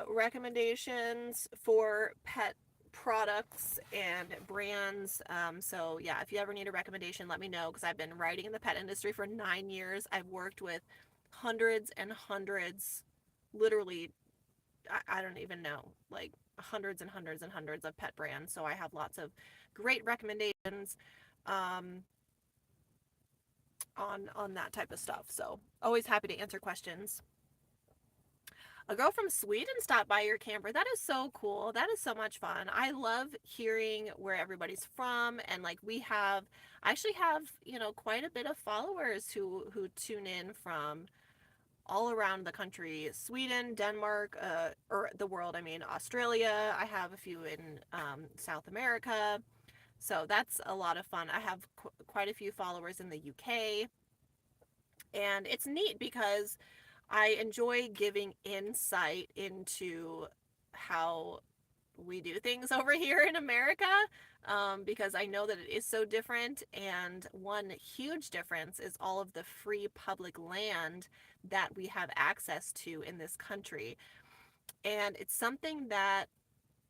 recommendations for pet products and brands. So yeah, if you ever need a recommendation, let me know, because I've been writing in the pet industry for 9 years. I've worked with hundreds and hundreds, literally, I don't even know, like hundreds and hundreds and hundreds of pet brands. So I have lots of great recommendations on that type of stuff. So always happy to answer questions. A girl from Sweden stopped by your camper. That is so cool. That is so much fun. I love hearing where everybody's from, and like I actually have, quite a bit of followers who tune in from all around the country. Sweden, Denmark, or the world, I mean, Australia. I have a few in South America. So that's a lot of fun. I have quite a few followers in the UK. And it's neat because I enjoy giving insight into how we do things over here in America, because I know that it is so different. And one huge difference is all of the free public land that we have access to in this country. And it's something that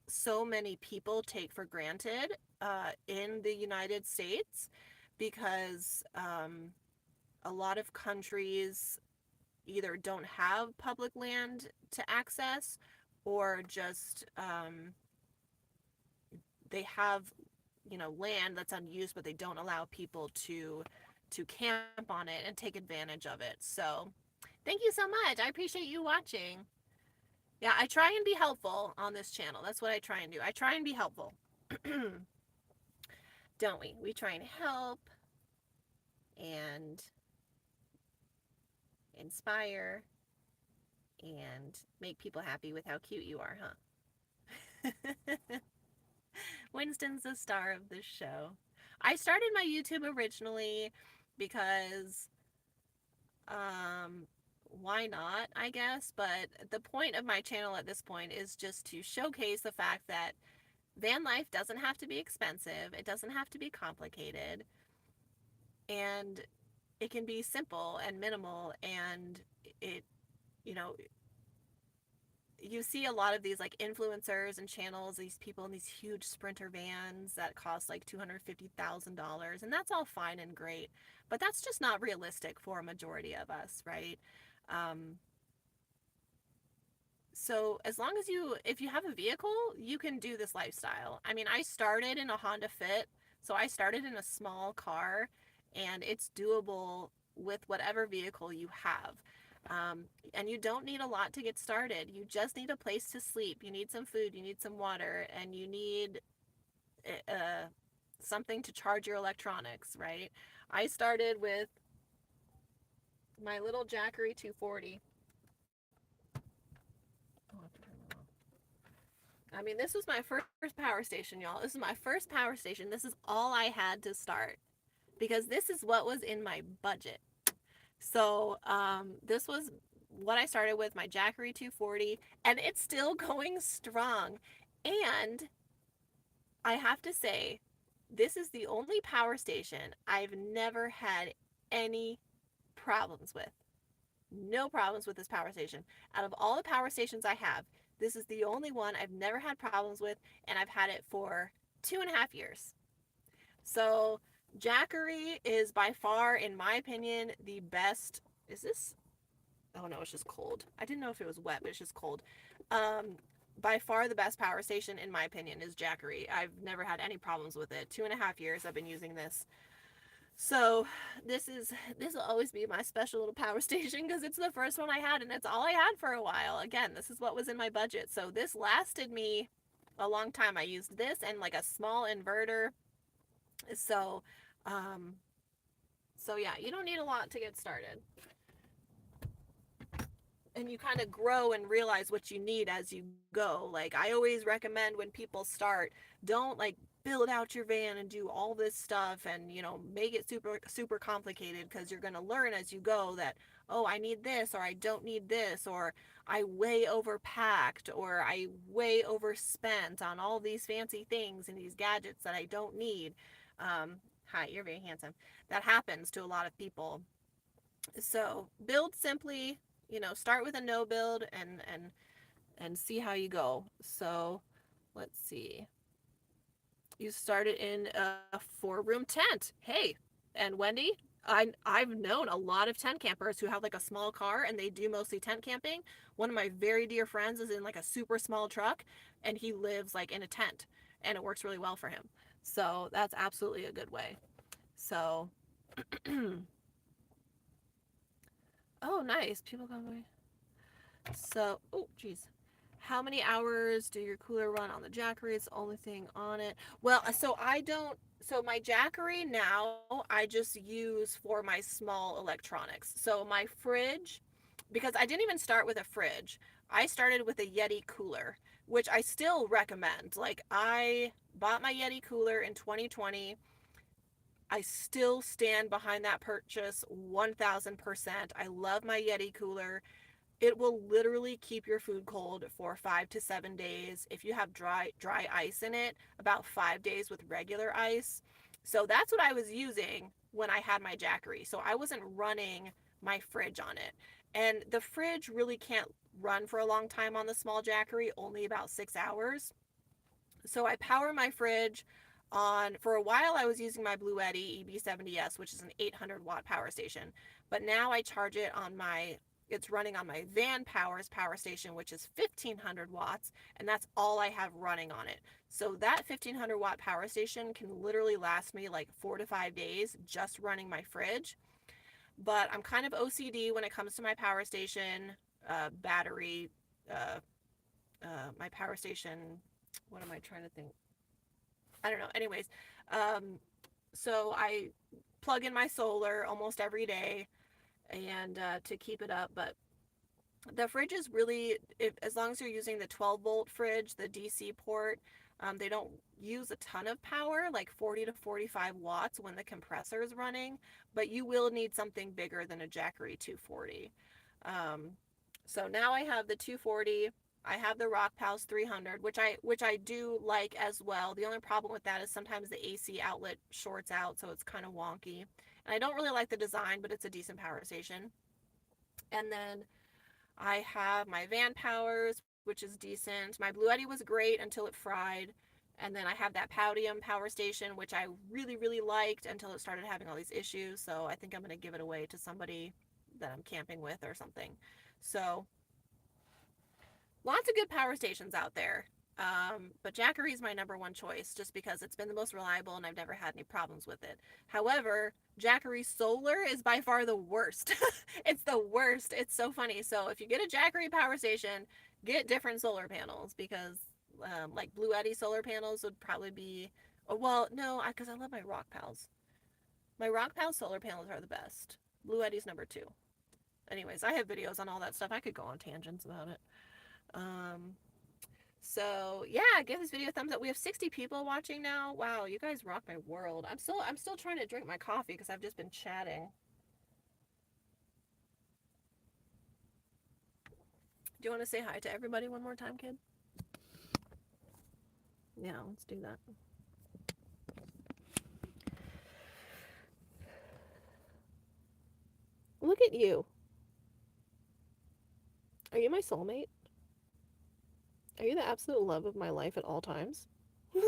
so many people take for granted in the United States, because a lot of countries either don't have public land to access, or just they have land that's unused, but they don't allow people to camp on it and take advantage of it. So thank you so much. I appreciate you watching. Yeah, I try and be helpful on this channel. That's what I try and do. I try and be helpful. Don't we? We try and help and inspire and make people happy with how cute you are, huh? Winston's the star of this show. I started my YouTube originally because why not, I guess, but the point of my channel at this point is just to showcase the fact that van life doesn't have to be expensive, it doesn't have to be complicated, and it can be simple and minimal, and it you see a lot of these like influencers and channels, these people in these huge sprinter vans that cost like $250,000, and that's all fine and great, but that's just not realistic for a majority of us, right? Um, so as long as if you have a vehicle, you can do this lifestyle. I mean, I started in a Honda Fit, so I started in a small car, and it's doable with whatever vehicle you have. And you don't need a lot to get started. You just need a place to sleep. You need some food. You need some water, and you need uh, something to charge your electronics, right? I started with my little Jackery 240. Oh, I have to turn that off. I mean, this was my first power station, y'all. This is my first power station. This is all I had to start because this is what was in my budget. So this was what I started with, my Jackery 240, and it's still going strong. And I have to say, this is the only power station I've never had any problems with. No problems with this power station. Out of all the power stations I have, this is the only one I've never had problems with, and I've had it for 2.5 years. So Jackery is by far, in my opinion, the best. Is this? Oh no, it's just cold. I didn't know if it was wet, but it's just cold. Um, by far the best power station, in my opinion, is Jackery. I've never had any problems with it. 2.5 years I've been using this. So this will always be my special little power station because it's the first one I had and it's all I had for a while. Again, this is what was in my budget. So this lasted me a long time. I used this and like a small inverter. So um so yeah, you don't need a lot to get started. And you kind of grow and realize what you need as you go. Like I always recommend when people start, don't like build out your van and do all this stuff and make it super complicated, because you're going to learn as you go that, oh, I need this or I don't need this, or I way overpacked or I way overspent on all these fancy things and these gadgets that I don't need. Hi, you're very handsome. That happens to a lot of people. So build simply, start with a no build and see how you go. So let's see. You started in a 4-room tent. Hey, and Wendy, I've known a lot of tent campers who have like a small car and they do mostly tent camping. One of my very dear friends is in like a super small truck and he lives like in a tent and it works really well for him. So that's absolutely a good way. So oh, nice. People come by. So, oh, geez. How many hours do your cooler run on the Jackery? It's the only thing on it. Well, so I don't. So my Jackery now, I just use for my small electronics. So my fridge, because I didn't even start with a fridge. I started with a Yeti cooler, which I still recommend. Like I bought my Yeti cooler in 2020. I still stand behind that purchase 1000%. I love my Yeti cooler. It will literally keep your food cold for 5 to 7 days. If you have dry ice in it, about 5 days with regular ice. So that's what I was using when I had my Jackery. So I wasn't running my fridge on it. And the fridge really can't run for a long time on the small Jackery, only about 6 hours. So I power my fridge on, for a while I was using my Bluetti EB70S, which is an 800 watt power station. But now I charge it on it's running on my Van Powers power station, which is 1500 watts, and that's all I have running on it. So that 1500 watt power station can literally last me like 4 to 5 days just running my fridge. But I'm kind of OCD when it comes to my power station battery. Uh, my power station, what am I trying to think? I don't know. Anyways, um, so I plug in my solar almost every day and to keep it up. But the fridge is really, as long as you're using the 12-volt fridge, the DC port, they don't use a ton of power, like 40 to 45 watts when the compressor is running, but you will need something bigger than a Jackery 240. Um, so now I have the 240. I have the Rock Pals 300, which I do like as well. The only problem with that is sometimes the AC outlet shorts out, so it's kind of wonky. And I don't really like the design, but it's a decent power station. And then I have my Van Powers, which is decent. My Bluetti was great until it fried. And then I have that Podium power station, which I really, really liked until it started having all these issues. So I think I'm going to give it away to somebody that I'm camping with or something. So lots of good power stations out there. But Jackery is my number one choice just because it's been the most reliable and I've never had any problems with it. However, Jackery Solar is by far the worst. It's the worst. It's so funny. So if you get a Jackery power station, get different solar panels because like Bluetti solar panels would probably be, oh, well, no, because I love my Rock Pals. My Rock Pals solar panels are the best. Bluetti's number two. Anyways, I have videos on all that stuff. I could go on tangents about it. Um, so yeah, give this video a thumbs up. We have 60 people watching now. Wow, you guys rock my world. I'm still trying to drink my coffee because I've just been chatting. Do you want to say hi to everybody one more time, kid? Yeah, let's do that. Look at you. Are you my soulmate? Are you the absolute love of my life at all times? Is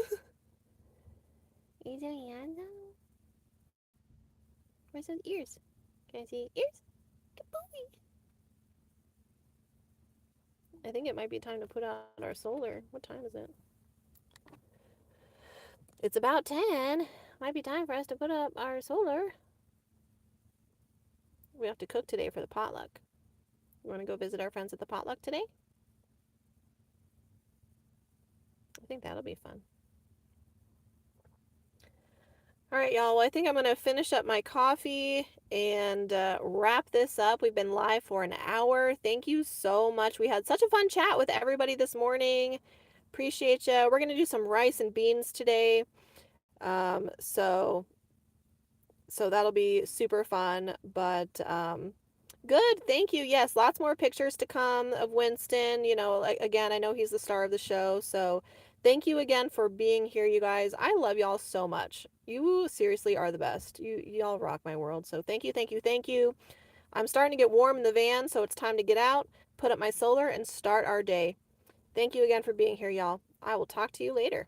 it Yanda? Where's those ears? Can I see ears? Kabooey! I think it might be time to put out our solar. What time is it? It's about 10. Might be time for us to put up our solar. We have to cook today for the potluck. You want to go visit our friends at the potluck today? I think that'll be fun. All right, y'all. Well, I think I'm going to finish up my coffee and wrap this up. We've been live for an hour. Thank you so much. We had such a fun chat with everybody this morning. Appreciate you. We're going to do some rice and beans today. So that'll be super fun. But good. Thank you. Yes, lots more pictures to come of Winston. You know, like, again, I know he's the star of the show. So thank you again for being here, you guys. I love y'all so much. You seriously are the best. Y'all rock my world. So thank you, thank you, thank you. I'm starting to get warm in the van, so it's time to get out, put up my solar, and start our day. Thank you again for being here, y'all. I will talk to you later.